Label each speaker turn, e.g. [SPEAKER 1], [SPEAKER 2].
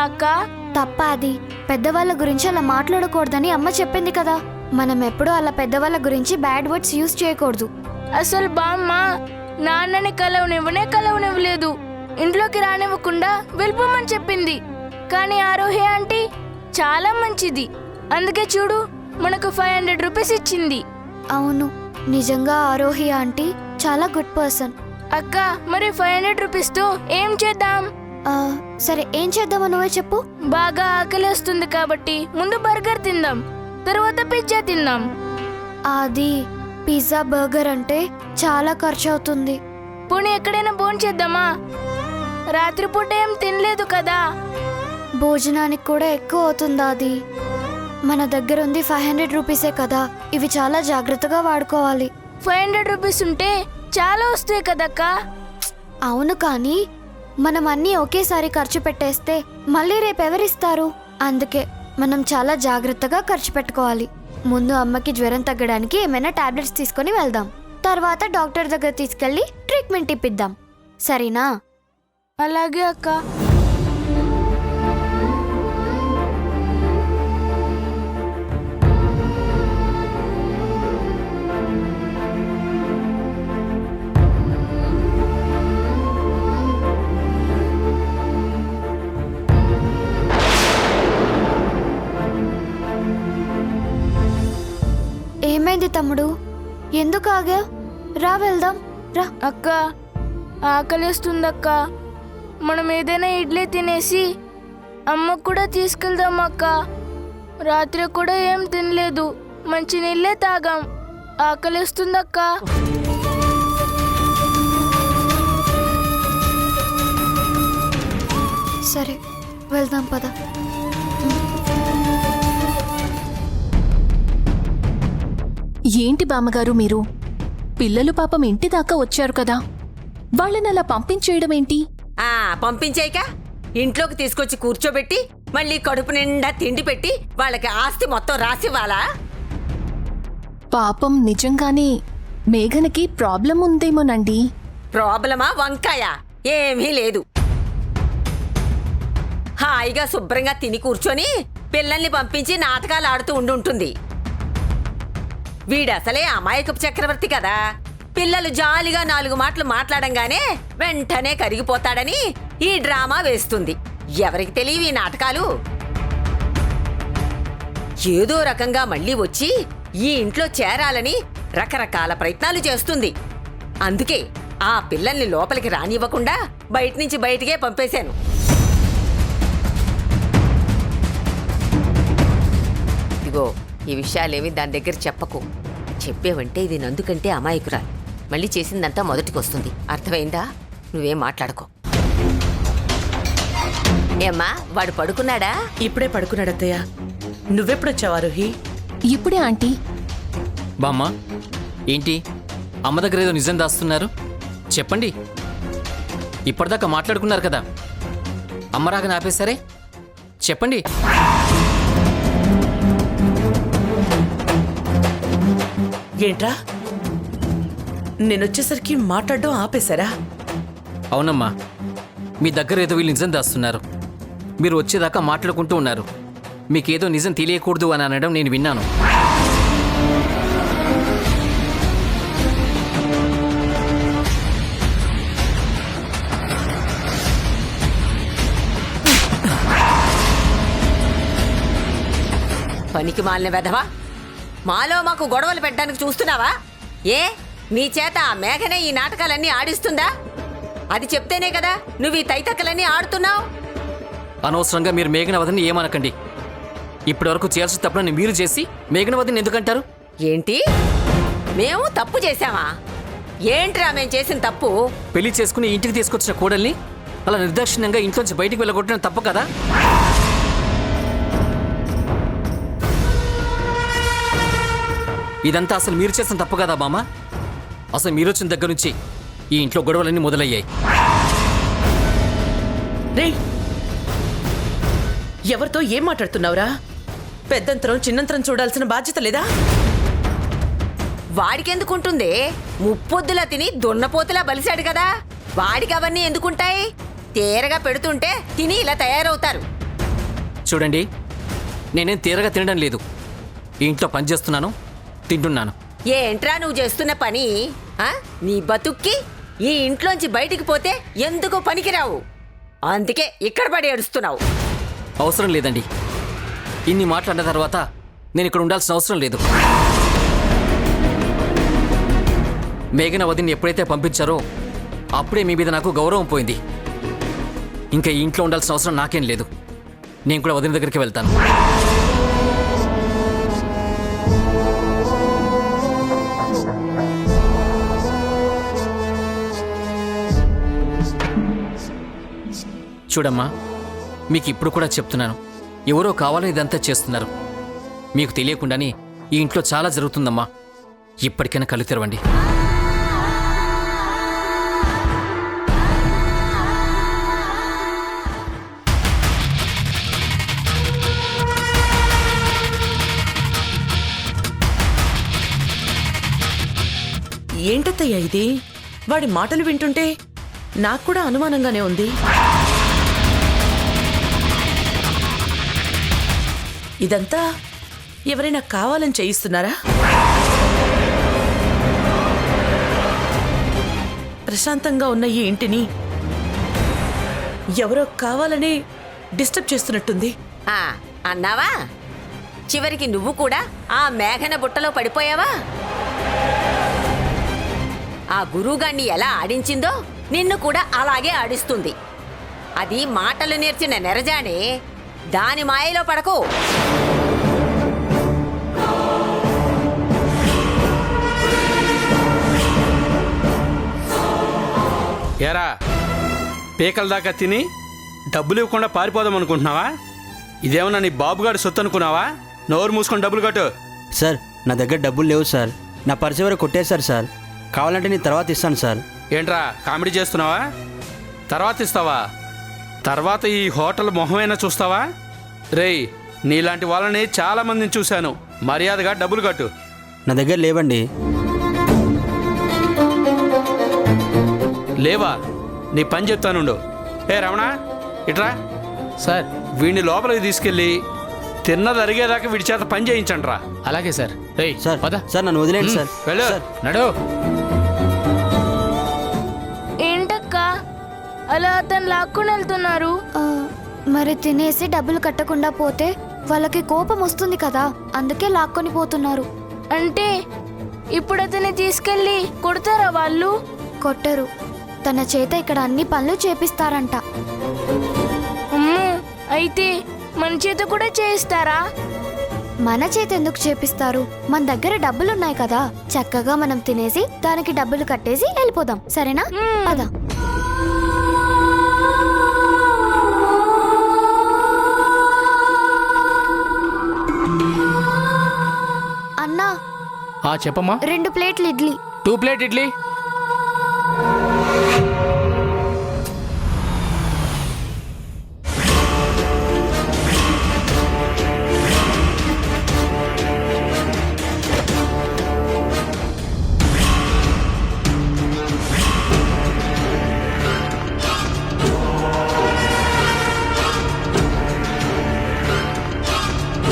[SPEAKER 1] అక్క?
[SPEAKER 2] తప్ప అది. పెద్దవాళ్ళ గురించి అలా మాట్లాడకూడదని అమ్మ చెప్పింది కదా. మనం ఎప్పుడూ అలా పెద్దవాళ్ళ గురించి బ్యాడ్ వర్డ్స్ యూజ్ చేయకూడదు.
[SPEAKER 1] అసలు బామ్మ నాన్నని కలవనివ్వలేదు. ఇంట్లోకి రానివ్వకుండా వెళ్ళిపోమని చెప్పింది. కానీ ఆరోహి ఆంటీ చాలా మంచిది. అందుకే చూడు మనకు 500 రూపీస్ ఇచ్చింది.
[SPEAKER 2] అవును, నిజంగా ఆరోహి ఆంటీ చాలా గుడ్ పర్సన్.
[SPEAKER 1] అక్క మరి 500 రూపీస్తో ఏం చేద్దాం?
[SPEAKER 2] సరే, ఏం చేద్దామో నువ్వే చెప్పు.
[SPEAKER 1] బాగా ఆకలిస్తుంది కాబట్టి ముందు బర్గర్ తిందాం, తర్వాత పిజ్జా తిందాం.
[SPEAKER 2] అది పిజ్జా బర్గర్ అంటే చాలా ఖర్చు అవుతుంది.
[SPEAKER 1] పోనీ ఎక్కడైనా భోంచేద్దామా? రాత్రిపూట ఏం తినలేదు కదా.
[SPEAKER 2] భోజనానికి కూడా ఎక్కువ అవుతుందా? అది మన దగ్గర ఉంది 500 రూపీసే కదా. ఇవి చాలా జాగ్రత్తగా వాడుకోవాలి.
[SPEAKER 1] 500 రూపీస్ ఉంటే చాలా వస్తాయి కదక్క.
[SPEAKER 2] అవును, కానీ మనం అన్నీ ఒకేసారి ఖర్చు పెట్టేస్తే మళ్ళీ రేపెవరిస్తారు? అందుకే మనం చాలా జాగ్రత్తగా ఖర్చు పెట్టుకోవాలి. ముందు అమ్మకి జ్వరం తగ్గడానికి ఏమైనా టాబ్లెట్స్ తీసుకొని వెళ్దాం. తర్వాత డాక్టర్ దగ్గర తీసుకెళ్ళి ట్రీట్మెంట్ ఇప్పిద్దాం. సరేనా?
[SPEAKER 1] అలాగే అక్క.
[SPEAKER 2] ఏమైంది తమ్ముడు? ఎందుకు ఆగా? రా వెళ్దాం, రా.
[SPEAKER 1] అక్క ఆకలిస్తుందక్క. మనం ఏదైనా ఇడ్లీ తినేసి అమ్మకు కూడా తీసుకెళ్దాం అక్క. రాత్రి కూడా ఏం తినలేదు, మంచి నీళ్ళే తాగాం. ఆకలిస్తుందక్క.
[SPEAKER 2] సరే వెళ్దాం పద.
[SPEAKER 3] ఏంటి బామ్మగారు మీరు? పిల్లలు పాపం ఇంటి దాకా వచ్చారు కదా, వాళ్ళని అలా పంపించేయడం ఏంటి?
[SPEAKER 4] పంపించాయిక ఇంట్లోకి తీసుకొచ్చి కూర్చోబెట్టి మళ్ళీ కడుపు నిండా తిండి పెట్టి వాళ్ళకి ఆస్తి మొత్తం రాసివ్వాలా?
[SPEAKER 3] పాపం నిజంగానే మేఘనకి ప్రాబ్లం ఉందేమోనండి.
[SPEAKER 4] ప్రాబ్లమా వంకాయ? ఏమీ లేదు. హాయిగా శుభ్రంగా తిని కూర్చొని పిల్లల్ని పంపించి నాటకాలు ఆడుతూ ఉండుంటుంది. వీడసలే అమాయకపు చక్రవర్తి కదా. పిల్లలు జాలిగా 4 మాటలు మాట్లాడంగానే వెంటనే కరిగిపోతాడని ఈ డ్రామా వేస్తుంది. ఎవరికి తెలియవి నాటకాలు? ఏదో రకంగా మళ్ళీ వచ్చి ఈ ఇంట్లో చేరాలని రకరకాల ప్రయత్నాలు చేస్తుంది. అందుకే ఆ పిల్లల్ని లోపలికి రానివ్వకుండా బయట నుంచి బయటికే పంపేశాను. ఇదిగో, ఈ విషయాలేమి దాని దగ్గర చెప్పకు. చెప్పేవంటే ఇది నందుకంటే అమాయకురాలు. మళ్ళీ చేసిందంతా మొదటికొస్తుంది. అర్థమైందా? నువ్వేం మాట్లాడుకో. ఏమ్మా, వాడు పడుకున్నాడా?
[SPEAKER 5] ఇప్పుడే పడుకున్నాడత్తయ్య. నువ్వెప్పుడొచ్చావు ఆరోహి?
[SPEAKER 3] ఇప్పుడే ఆంటీ.
[SPEAKER 6] బామ్మ, ఏంటి అమ్మ దగ్గర ఏదో నిజం దాస్తున్నారు? చెప్పండి. ఇప్పటిదాకా మాట్లాడుకున్నారు కదా, అమ్మ రాగానే ఆపేసరే. చెప్పండి.
[SPEAKER 5] ఏంట్రా, నేనొచ్చేసరికి మాట్లాడడం ఆపేశారా?
[SPEAKER 6] అవునమ్మా, మీ దగ్గర ఏదో వీళ్ళు నిజం దాస్తున్నారు. మీరు వచ్చేదాకా మాట్లాడుకుంటూ ఉన్నారు. మీకేదో నిజం తెలియకూడదు అని అనడం నేను విన్నాను.
[SPEAKER 4] పనికి మాలిన వెధవా, మాలో మాకు గొడవలు పెట్టడానికి చూస్తున్నావా? ఏ నీ చేత ఆ మేఘనే ఈ నాటకాలన్నీ ఆడిస్తుందా? అది చెప్తేనే కదా నువ్వు ఈ తైతక్కలన్నీ ఆడుతున్నావు.
[SPEAKER 6] అనవసరంగా మీరు మేఘనవదిని ఏమనకండి. ఇప్పటివరకు చేయాల్సిన తప్పుని మీరు చేసి మేఘనవదిని ఎందుకంటారు?
[SPEAKER 4] ఏంటి, మేము తప్పు చేశామా? ఏంట్రా మేం చేసిన తప్పు?
[SPEAKER 6] పెళ్లి చేసుకుని ఇంటికి తీసుకొచ్చిన కోడల్ని అలా నిర్దాక్షిణ్యంగా ఇంట్లోంచి బయటికి వెళ్ళగొట్టడం తప్పు కదా? ఇదంతా అసలు మీరు చేసిన తప్పు కదా బామ్మ? అసలు మీరు వచ్చిన దగ్గర నుంచి ఈ ఇంట్లో గొడవలన్నీ మొదలయ్యాయి.
[SPEAKER 5] రే, ఎవరితో ఏం మాట్లాడుతున్నావురా? పెద్దంతరం చిన్నంతరం చూడాల్సిన బాధ్యత లేదా?
[SPEAKER 4] వాడికెందుకుంటుంది? ముప్పొద్దులా తిని దున్నపోతులా బలిశాడు కదా, వాడికి అవన్నీ ఎందుకుంటాయి? తేరగా పెడుతుంటే తిని ఇలా తయారవుతారు.
[SPEAKER 6] చూడండి, నేనేం తీరగా తినడం లేదు. ఈ ఇంట్లో పని చేస్తున్నాను, తింటున్నాను.
[SPEAKER 4] ఏంట్రా నువ్వు చేస్తున్న పని? ఆ? నీ బతుక్కి ఈ ఇంట్లోంచి బయటికి పోతే ఎందుకు పనికిరావు. అందుకే ఇక్కడ పడి ఏడుస్తున్నావు.
[SPEAKER 6] అవసరం లేదండి. ఇన్ని మాట్లాడిన తర్వాత నేను ఇక్కడ ఉండాల్సిన అవసరం లేదు. మేఘన వదిని ఎప్పుడైతే పంపించారో అప్పుడే మీ మీద నాకు గౌరవం పోయింది. ఇంకా ఈ ఇంట్లో ఉండాల్సిన అవసరం నాకేం లేదు. నేను కూడా వదిన దగ్గరికి వెళ్తాను. చూడమ్మా, మీకు ఇప్పుడు కూడా చెప్తున్నాను, ఎవరో కావాలని ఇదంతా చేస్తున్నారు. మీకు తెలియకుండానే ఈ ఇంట్లో చాలా జరుగుతుందమ్మా. ఇప్పటికైనా కళ్ళు తెరవండి.
[SPEAKER 5] ఏంటత్తయ్యా ఇది? వాడి మాటలు వింటుంటే నాకు కూడా అనుమానంగానే ఉంది. ఇదంతా ఎవరైనా కావాలని చేయిస్తున్నారా? ప్రశాంతంగా ఉన్న ఈ ఇంటిని ఎవరో కావాలని డిస్టర్బ్ చేస్తున్నట్టుంది.
[SPEAKER 4] ఆ, అన్నావా? చివరికి నువ్వు కూడా ఆ మేఘన బుట్టలో పడిపోయావా? ఆ గురువుగాణ్ణి ఎలా ఆడించిందో నిన్ను కూడా అలాగే ఆడిస్తుంది. అది మాటలు నేర్చిన నెరజానే. దాని మాయలో పడకు.
[SPEAKER 7] ఏరా, పీకల దాకా తిని డబ్బులు ఇవ్వకుండా పారిపోదాం అనుకుంటున్నావా? ఇదేమన్నా నీ బాబుగాడి సొత్తు అనుకున్నావా? నోరు మూసుకొని డబ్బులు కట్టు.
[SPEAKER 8] సార్, నా దగ్గర డబ్బులు లేవు సార్. నా పర్సు ఎవరో కొట్టేశారు సార్. కావాలంటే నేను తర్వాత ఇస్తాను సార్.
[SPEAKER 7] ఏంట్రా కామెడీ చేస్తున్నావా? తర్వాత ఇస్తావా? తర్వాత ఈ హోటల్ మొహమైనా చూస్తావా? రేయ్, నీలాంటి వాళ్ళని చాలా మందిని చూశాను. మర్యాదగా డబ్బులు కట్టు.
[SPEAKER 8] నా దగ్గర లేవండి.
[SPEAKER 7] లేవా? నీ పని చెప్తానుండు. ఏ రమణ, ఇట్రా.
[SPEAKER 9] సార్,
[SPEAKER 7] వీడిని లోపలికి తీసుకెళ్ళి తిన్నది అరిగేదాకా వీడి చేత పని చేయించండి రా.
[SPEAKER 9] అలాగే సార్. రేయ్
[SPEAKER 8] సార్
[SPEAKER 9] పద.
[SPEAKER 8] సార్, నన్ను వదిలేండి సార్.
[SPEAKER 7] వెళ్ళు.
[SPEAKER 8] సార్,
[SPEAKER 9] నడు.
[SPEAKER 1] ఏంటక్క అలా అతను లాక్కుని వెళ్తున్నారు?
[SPEAKER 2] మరి తినేసి డబ్బులు కట్టకుండా పోతే వాళ్ళకి కోపం వస్తుంది కదా, అందుకే లాక్కొని పోతున్నారు.
[SPEAKER 1] అంటే ఇప్పుడు అతన్ని తీసుకెళ్ళి కొడతారా వాళ్ళు?
[SPEAKER 2] కొట్టరు. తన చేత ఇక్కడ అన్ని పనులు చేపిస్తారంట.
[SPEAKER 1] అమ్మో, అయితే మన చేత కూడా చేయిస్తారా?
[SPEAKER 2] మన చేత ఎందుకు చేపిస్తారు? మన దగ్గర డబ్బులున్నాయి కదా, చక్కగా మనం తినేసి దానికి డబ్బులు కట్టేసి వెళ్ళిపోదాం. సరేనా? పద. అన్నా,
[SPEAKER 9] చెప్పమ్మా.
[SPEAKER 2] 2 ప్లేట్లు ఇడ్లీ.
[SPEAKER 9] 2 ప్లేట్ ఇడ్లీ.